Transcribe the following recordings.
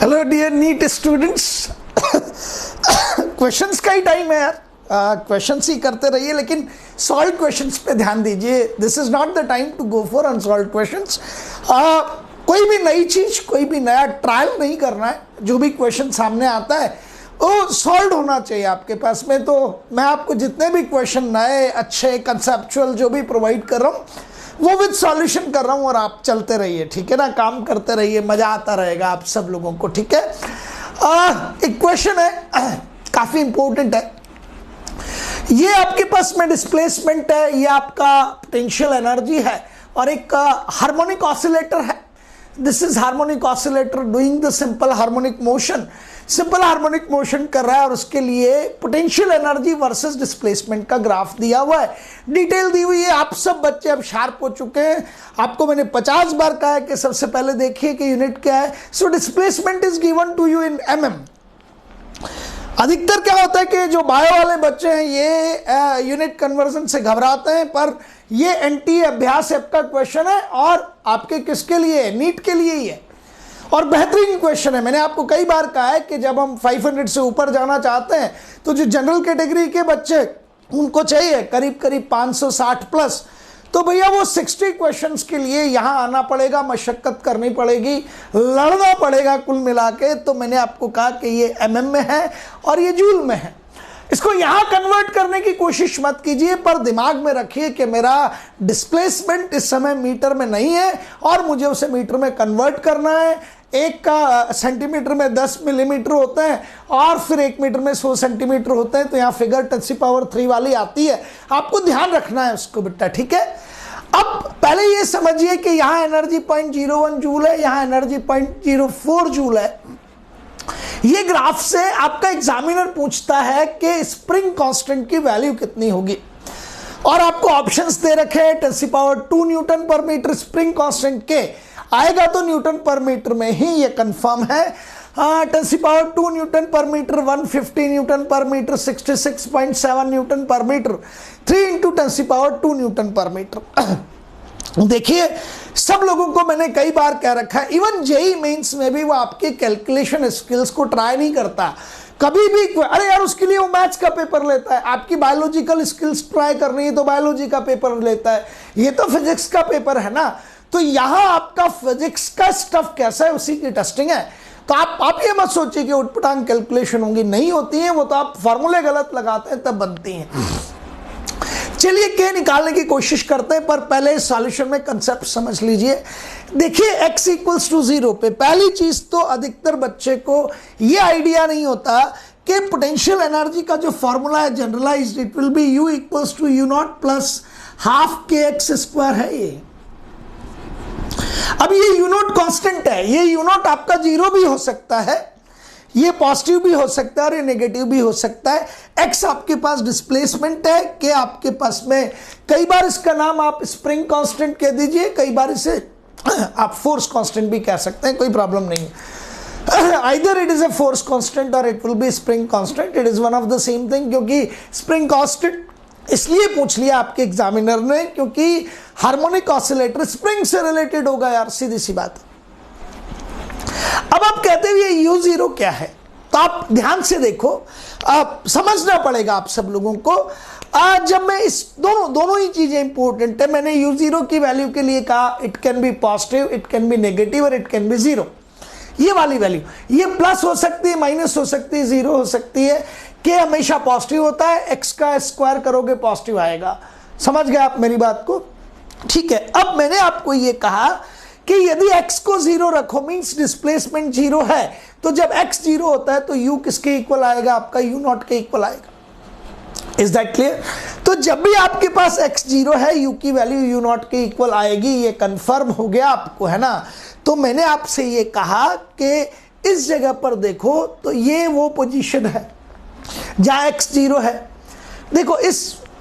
Hello dear NEET students, questions का ही time है यार। क्वेश्चंस ही करते रहिए, लेकिन सॉल्व क्वेश्चंस पे ध्यान दीजिए। This is not the time to go for unsolve questions. कोई भी नई चीज, कोई भी नया ट्रायल नहीं करना है। जो भी क्वेश्चन सामने आता है वो सॉल्व होना चाहिए आपके पास में। तो मैं आपको जितने भी क्वेश्चन नए अच्छे कंसेप्चुअल जो भी प्रोवाइड कर रहा हूँ वो विद सॉल्यूशन कर रहा हूँ, और आप चलते रहिए, ठीक है ना। काम करते रहिए, मजा आता रहेगा आप सब लोगों को, ठीक है। एक क्वेश्चन है, काफी इंपॉर्टेंट है। ये आपके पास में डिस्प्लेसमेंट है, ये आपका पोटेंशियल एनर्जी है, और एक हार्मोनिक ऑसिलेटर है। This is harmonic oscillator doing the simple harmonic motion. Simple harmonic motion कर रहा है, और उसके लिए पोटेंशियल एनर्जी वर्सेस डिस्प्लेसमेंट का ग्राफ दिया हुआ है, डिटेल दी हुई है। आप सब बच्चे अब शार्प हो चुके हैं। आपको मैंने 50 बार कहा है कि सबसे पहले देखिए कि यूनिट क्या है। So displacement is given to you in mm। अधिकतर क्या होता है कि जो बायो वाले बच्चे हैं ये यूनिट कन्वर्जन से घबराते हैं, पर ये एनटी अभ्यास ऐप का क्वेश्चन है, और आपके किसके लिए है? नीट के लिए ही है, और बेहतरीन क्वेश्चन है। मैंने आपको कई बार कहा है कि जब हम 500 से ऊपर जाना चाहते हैं तो जो जनरल कैटेगरी के बच्चे उनको चाहिए करीब करीब 560 प्लस, तो भैया वो 60 क्वेश्चंस के लिए यहाँ आना पड़ेगा, मशक्कत करनी पड़ेगी, लड़ना पड़ेगा कुल मिला के। तो मैंने आपको कहा कि ये mm में है और ये जूल में है। इसको यहाँ कन्वर्ट करने की कोशिश मत कीजिए, पर दिमाग में रखिए कि मेरा डिस्प्लेसमेंट इस समय मीटर में नहीं है और मुझे उसे मीटर में कन्वर्ट करना है। एक का सेंटीमीटर में 10 मिलीमीटर होते हैं, और फिर 1 मीटर में 100 सेंटीमीटर होते हैं। तो यहाँ फिगर 10⁻³ वाली आती है, आपको ध्यान रखना है उसको बेटा, ठीक है। अब पहले ये समझिए कि यहाँ एनर्जी 0.01 जूल है, यहाँ एनर्जी 0.04 जूल है। ये ग्राफ से आपका एग्जामिनर पूछता है कि स्प्रिंग कांस्टेंट की वैल्यू कितनी होगी, और आपको ऑप्शंस दे रखे हैं 10⁻² Newton per metre spring constant के आएगा, तो न्यूटन पर मीटर में ही ये कंफर्म है। 10⁻² Newton per metre, 150 newton per metre, 66.7 Newton per metre, 3 × 10⁻² Newton per metre. देखिए सब लोगों को मैंने कई बार कह रखा है, इवन जेई मेंस में भी वो आपके कैलकुलेशन स्किल्स को ट्राई नहीं करता कभी भी। अरे यार उसके लिए वो मैथ्स का पेपर लेता है, आपकी बायोलॉजिकल स्किल्स ट्राई करनी है तो बायोलॉजी का पेपर लेता है, ये तो फिजिक्स का पेपर है ना। तो यहाँ आपका फिजिक्स का स्टफ कैसा है उसी की टेस्टिंग है। तो आप ये मत सोचिए कि उटपटांग कैलकुलेशन होंगी, नहीं होती हैं वो, तो आप फॉर्मूले गलत लगाते हैं तब बनती हैं। चलिए के निकालने की कोशिश करते हैं, पर पहले सॉल्यूशन में कंसेप्ट समझ लीजिए। देखिए x = 0 पे पहली चीज तो अधिकतर बच्चे को ये आइडिया नहीं होता कि पोटेंशियल एनर्जी का जो फॉर्मूला है generalized, it will be U = U0 + ½ kx² है ये। अब ये U0 कांस्टेंट है, ये U0 आपका 0 भी हो सकता है, ये पॉजिटिव भी हो सकता है और ये नेगेटिव भी हो सकता है। x आपके पास डिस्प्लेसमेंट है, कि आपके पास में कई बार इसका नाम आप स्प्रिंग कांस्टेंट कह दीजिए, कई बार इसे आप फोर्स कांस्टेंट भी कह सकते हैं, कोई प्रॉब्लम नहीं है। Either it is a force constant और it will be spring constant, it is one of the same thing. क्योंकि स्प्रिंग कांस्टेंट इसलिए पूछ लिया आपके एग्जामिनर ने क्योंकि हार्मोनिक ऑसिलेटर स्प्रिंग से रिलेटेड होगा यार, सीधी सी बात। अब आप कहते हुए U0 क्या है, तो आप ध्यान से देखो, समझना पड़ेगा आप सब लोगों को। जब मैं इस दोनों ही चीजें इंपॉर्टेंट है। मैंने U0 की वैल्यू के लिए कहा it can be positive, it can be negative और इट कैन बी 0। ये वाली वैल्यू, ये प्लस हो सकती है, माइनस हो सकती है, 0 हो सकती है। के हमेशा पॉजिटिव होता है, x का स्क्वायर करोगे पॉजिटिव आएगा। समझ गए आप मेरी बात को, ठीक है। अब मैंने आपको ये कहा कि यदि x को 0 रखो मींस डिस्प्लेसमेंट 0 है, तो जब x 0 होता है तो u किसके इक्वल आएगा? आपका U0 के इक्वल आएगा। Is that clear? तो जब भी आपके पास x 0 है, u की वैल्यू U0 के इक्वल आएगी, ये कंफर्म हो गया आपको, है ना। तो मैंने आपसे ये कहा कि इस जगह पर देखो, तो ये वो पोजीशन है जहां x 0 है। देखो इस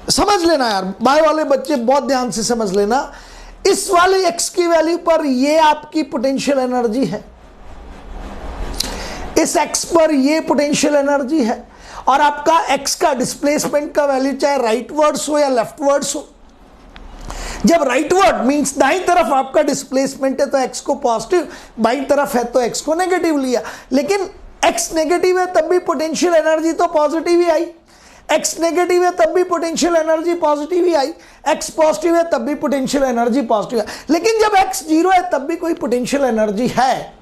समझ लेना यार, बाय वाले बच्चे बहुत ध्यान से समझ लेना, इस वाले x की वैल्यू पर ये आपकी पोटेंशियल एनर्जी है, इस x पर ये पोटेंशियल एनर्जी है, और आपका x का डिस्प्लेसमेंट का वैल्यू चाहे राइट वर्ड्स हो या लेफ्ट वर्ड्स हो, जब राइटवर्ड मींस दाईं तरफ आपका डिस्प्लेसमेंट है तो एक्स को पॉजिटिव, बाईं तरफ है तो एक्स को नेगेटिव लिया। लेकिन एक्स नेगेटिव है तब भी पोटेंशियल एनर्जी तो पॉजिटिव ही आई, एक्स नेगेटिव है तब भी पोटेंशियल एनर्जी पॉजिटिव ही आई, एक्स पॉजिटिव है तब भी पोटेंशियल एनर्जी पॉजिटिव है। लेकिन जब एक्स जीरो है तब भी कोई पोटेंशियल एनर्जी है।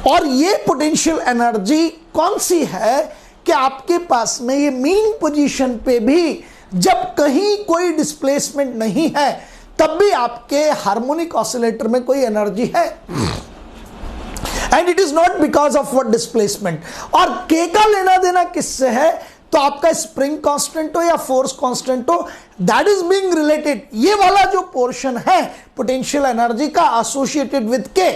और ये पोटेंशियल एनर्जी कौन सी है कि आपके पास में ये मीन पोजीशन पे भी जब कहीं कोई डिस्प्लेसमेंट नहीं है तब भी आपके हार्मोनिक ऑसिलेटर में कोई एनर्जी है, and it is not because of what displacement. और के का लेना देना किससे है, तो आपका स्प्रिंग कांस्टेंट हो या फोर्स कांस्टेंट हो, दैट इज बीइंग रिलेटेड। ये वाला जो पोर्शन है पोटेंशियल एनर्जी का एसोसिएटेड विद के,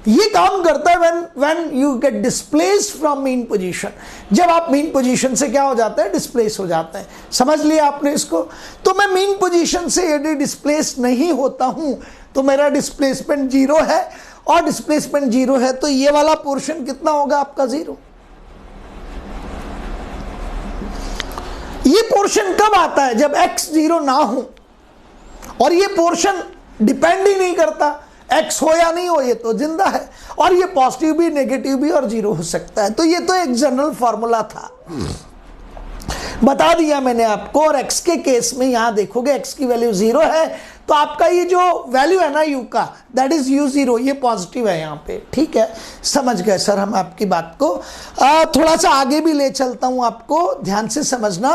ये काम करता है when you get displaced from mean position. जब आप मीन पोजीशन से क्या हो जाते हैं, डिस्प्लेस हो जाते हैं। समझ लिया आपने इसको। तो मैं मीन पोजीशन से यदि डिस्प्लेस नहीं होता हूं तो मेरा डिस्प्लेसमेंट जीरो है, और डिस्प्लेसमेंट जीरो है तो ये वाला पोर्शन कितना होगा आपका, जीरो। ये पोर्शन कब आता है, जब x जीरो ना हो, और ये पोर्शन डिपेंड ही नहीं करता x हो या नहीं हो, ये तो जिंदा है, और ये पॉजिटिव भी नेगेटिव भी और जीरो हो सकता है। तो ये तो एक जनरल फॉर्मूला था, बता दिया मैंने आपको। और x के केस में यहां देखोगे x की वैल्यू जीरो है तो आपका ये जो वैल्यू है ना u का, दैट इज u जीरो, ये पॉजिटिव है यहां पे। ठीक है, समझ गए सर हम आपकी बात को। थोड़ा सा आगे भी ले चलता हूं आपको, ध्यान से समझना।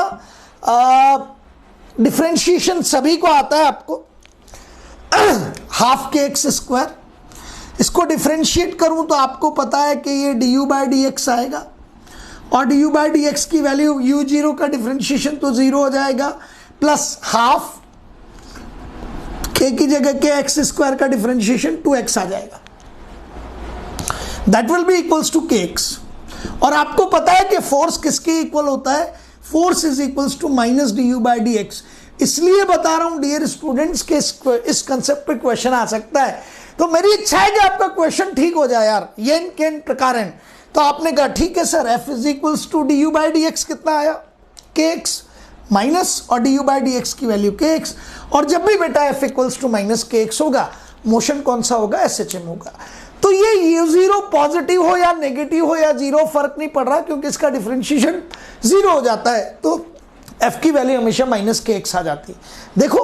डिफरेंशिएशन सभी को आता है आपको, हाफ के एक्स स्क्वायर, इसको डिफरेंशिएट करूं तो आपको पता है कि ये du बाई डी एक्स आएगा, और du बाई डी एक्स की वैल्यू u जीरो का डिफरेंशिएशन तो जीरो हो जाएगा, प्लस हाफ के की जगह के एक्स स्क्वायर का डिफरेंशिएशन 2x आ जाएगा, that will be equals to k x. और आपको पता है कि फोर्स किसके इक्वल होता है, force is equals to minus du by d x. इसलिए बता रहा हूं डियर स्टूडेंट्स के इस कंसेप्ट पे क्वेश्चन आ सकता है। तो मेरी इच्छा है कि आपका क्वेश्चन ठीक हो जाए यार, ये केन प्रकार। तो आपने कहा ठीक है sir, f is equals to du by d x कितना आया, के एक्स माइनस, और du बाई डी एक्स की वैल्यू के एक्स। और जब भी बेटा f equals to minus k x होगा, मोशन कौन सा होगा, SHM होगा। तो ये u जीरो पॉजिटिव हो या नेगेटिव हो या जीरो, फर्क नहीं पड़ रहा, क्योंकि इसका डिफरेंशिएशन जीरो हो जाता है, तो f की वैल्यू हमेशा माइनस के एक्स आ जाती है। देखो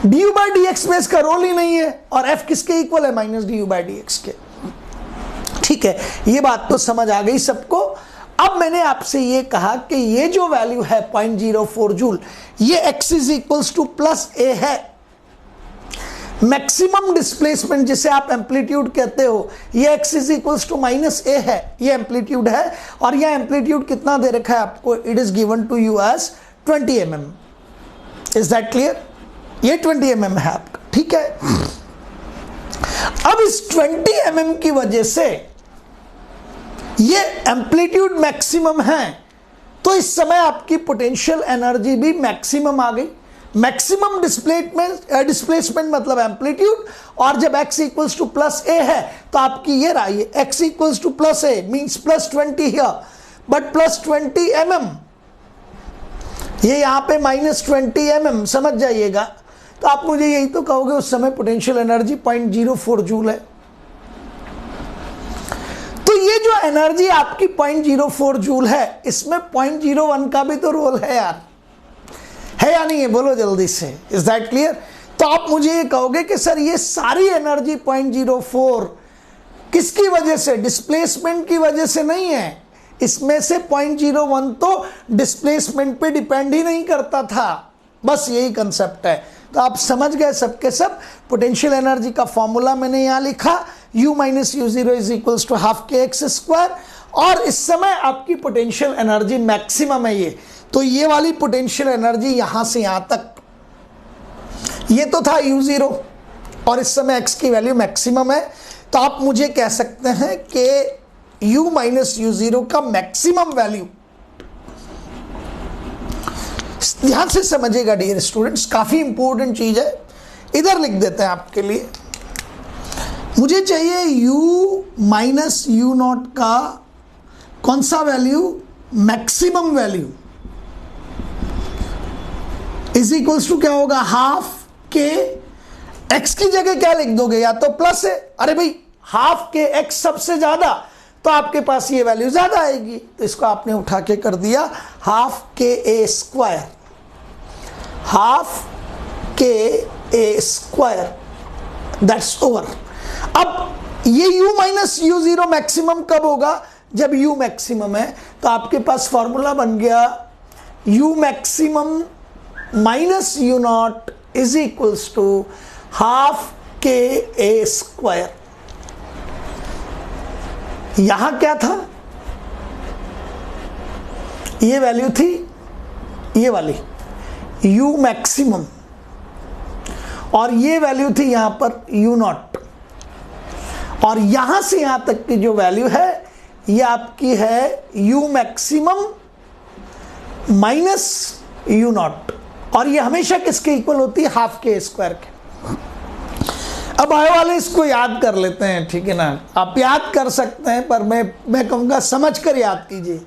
du बाई डी एक्स में इसका रोल ही नहीं है, और f किसके इक्वल है, minus du by d x के। ठीक है, ये बात तो समझ आ गई सबको। अब मैंने आपसे ये कहा कि ये जो वैल्यू है 0.04 जूल, ये x is equals to plus a है। मैक्सिमम डिस्प्लेसमेंट जिसे आप एम्पलीट्यूड कहते हो, ये x is equals to minus a है, ये एम्पलीट्यूड है। और यह एम्पलीट्यूड कितना दे रखा है आपको, it is given to you as 20 mm। Is that clear, ये 20 mm है आपका। ठीक है, अब इस 20 mm की वजह से ये एम्पलीट्यूड मैक्सिमम है, तो इस समय आपकी पोटेंशियल एनर्जी भी मैक्सिमम आ गई। मैक्सिमम डिस्प्लेसमेंट मतलब एम्पलीट्यूड, और जब x equals to plus a है तो आपकी ये रहा, ये x equals to plus a means plus 20 here, but plus 20 mm, ये यहाँ पे माइनस 20 mm, समझ जाइएगा। तो आप मुझे यही तो कहोगे उस समय पोटेंशियल एनर्जी 0.04 जूल है। तो ये जो एनर्जी आपकी 0.04 जूल है, इसमें 0.01 का भी तो रोल है यार, है या नहीं है, बोलो जल्दी से। Is that clear? तो आप मुझे ये कहोगे कि सर ये सारी एनर्जी 0.04 किसकी वजह से, डिस्प्लेसमेंट की वजह से नहीं है, इसमें से 0.01 तो डिस्प्लेसमेंट पे डिपेंड ही नहीं करता था। बस यही कंसेप्ट है। तो आप समझ गए सबके सब। पोटेंशियल एनर्जी का फॉर्मूला मैंने यहां लिखा, u minus u zero is equals to half k x square, और इस समय आपकी पोटेंशियल एनर्जी मैक्सिमम है ये। तो ये वाली पोटेंशियल एनर्जी यहां से यहां तक, ये तो था u जीरो, और इस समय x की वैल्यू मैक्सिमम है। तो आप मुझे कह सकते हैं कि u माइनस यू जीरो का मैक्सिमम वैल्यू, ध्यान से समझिएगा डियर स्टूडेंट्स, काफी इंपॉर्टेंट चीज है। इधर लिख देते हैं आपके लिए, मुझे चाहिए u माइनस यू नॉट का कौन सा value, maximum value. Is equals to क्या होगा, हाफ के एक्स की जगह क्या लिख दोगे, या तो प्लस है, अरे भाई हाफ के एक्स सबसे ज्यादा, तो आपके पास ये वैल्यू ज्यादा आएगी, तो इसको आपने उठा के कर दिया half k a square, half k a square, that's over. अब ये u minus u zero maximum कब होगा, जब u मैक्सिमम है, तो आपके पास फॉर्मूला बन गया u maximum minus u not is equals to half k a square. यहां क्या था, ये वैल्यू थी ये वाली u मैक्सिमम, और ये वैल्यू थी यहां पर u नॉट, और यहां से यहां तक की जो वैल्यू है ये आपकी है u maximum minus u not, और ये हमेशा किसके इक्वल होती है, हाफ के स्क्वायर के। अब आए वाले इसको याद कर लेते हैं, ठीक है ना, आप याद कर सकते हैं, पर मैं कहूंगा समझ कर याद कीजिए।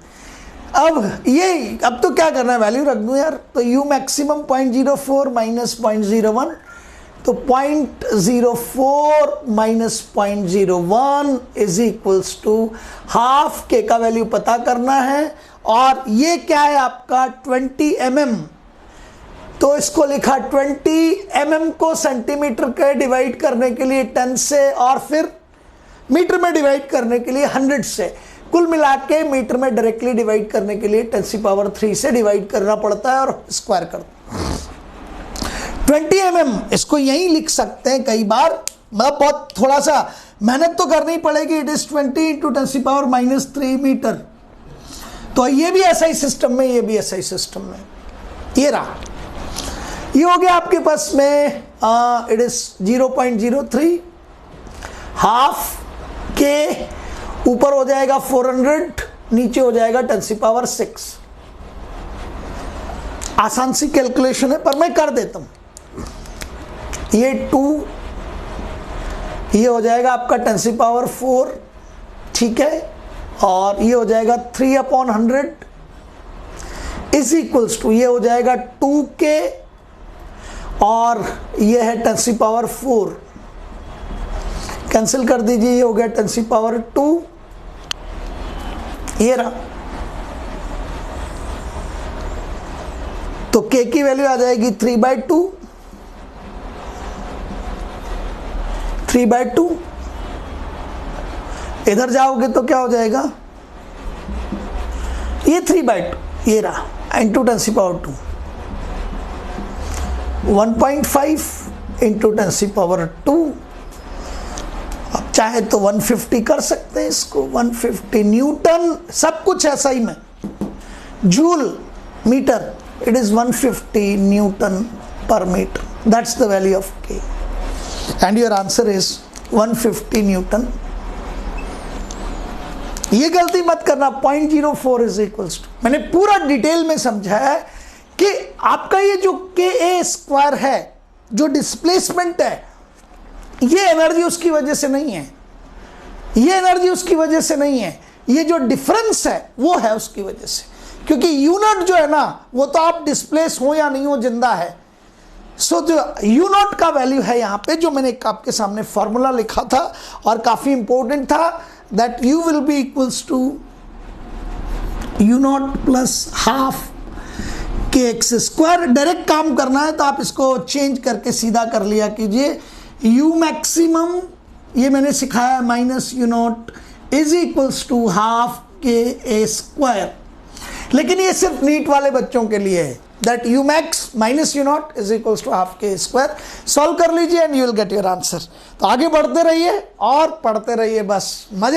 अब तो क्या करना है, वैल्यू रख दूं यार, तो u मैक्सिमम 0.04 माइनस 0.01, तो 0.04 minus 0.01 is equals to half k का वैल्यू पता करना है, और ये क्या है आपका 20 mm, तो इसको लिखा 20 mm को सेंटीमीटर के डिवाइड करने के लिए 10 से, और फिर मीटर में डिवाइड करने के लिए 100 से, कुल मिला के मीटर में डायरेक्टली डिवाइड करने के लिए 10⁻³ से डिवाइड करना पड़ता है और स्क्वायर कर 20 mm, इसको यहीं लिख सकते हैं कई बार, मतलब बहुत थोड़ा सा मेहनत तो करनी पड़ेगी, इट इज 20 × 10⁻³ मीटर। तो ये भी ऐसा ही सिस्टम में, ये भी ऐसा ही सिस्टम में, ये रहा, ये हो गया आपके पास में इट इज 0.03, हाफ के ऊपर हो जाएगा 400, नीचे हो जाएगा 10⁻⁶। आसान सी कैलकुलेशन है, पर मैं कर देता हूं, ये 2, ये हो जाएगा आपका 10⁻⁴, ठीक है, और ये हो जाएगा 3/100 इज इक्वल्स टू, ये हो जाएगा 2k, और ये है 10⁻⁴, कैंसिल कर दीजिए, ये हो गया 10⁻², ये रहा, तो k की वैल्यू आ जाएगी 3/2, 3/2, इधर जाओगे तो क्या हो जाएगा, ये 3/2, ये रहा, इंटू 10⁻², 1.5 इंटू 10⁻², अब चाहे तो 150 कर सकते हैं इसको, 150 न्यूटन, सब कुछ ऐसा ही में, joule metre, it is 150 newton per metre, that's the value of k, and your answer is 150 newton. ये गलती मत करना, 0.04 इज इक्वल्स टू, मैंने पूरा डिटेल में समझाया है कि आपका ये जो ka स्क्वायर है, जो डिस्प्लेसमेंट है, ये एनर्जी उसकी वजह से नहीं है, ये एनर्जी उसकी वजह से नहीं है, ये जो डिफरेंस है वो है उसकी वजह से, क्योंकि यूनिट जो है ना, वो तो आप डिस्प्लेस हो या नहीं हो, जिंदा है। सो जो यू नॉट का वैल्यू है यहाँ पे, जो मैंने आपके सामने फॉर्मूला लिखा था और काफी इंपॉर्टेंट था, that u will be equals to u not plus half k x square. Direct काम करना है तो आप इसको चेंज करके सीधा कर लिया कीजिए, u मैक्सिमम, ये मैंने सिखाया, minus u not is equals to half k a square, लेकिन ये सिर्फ नीट वाले बच्चों के लिए है, that u max minus u not is equals to half k square. Solve कर लीजिए and you will get your answer. तो आगे बढ़ते रहिए और पढ़ते रहिए, बस मजे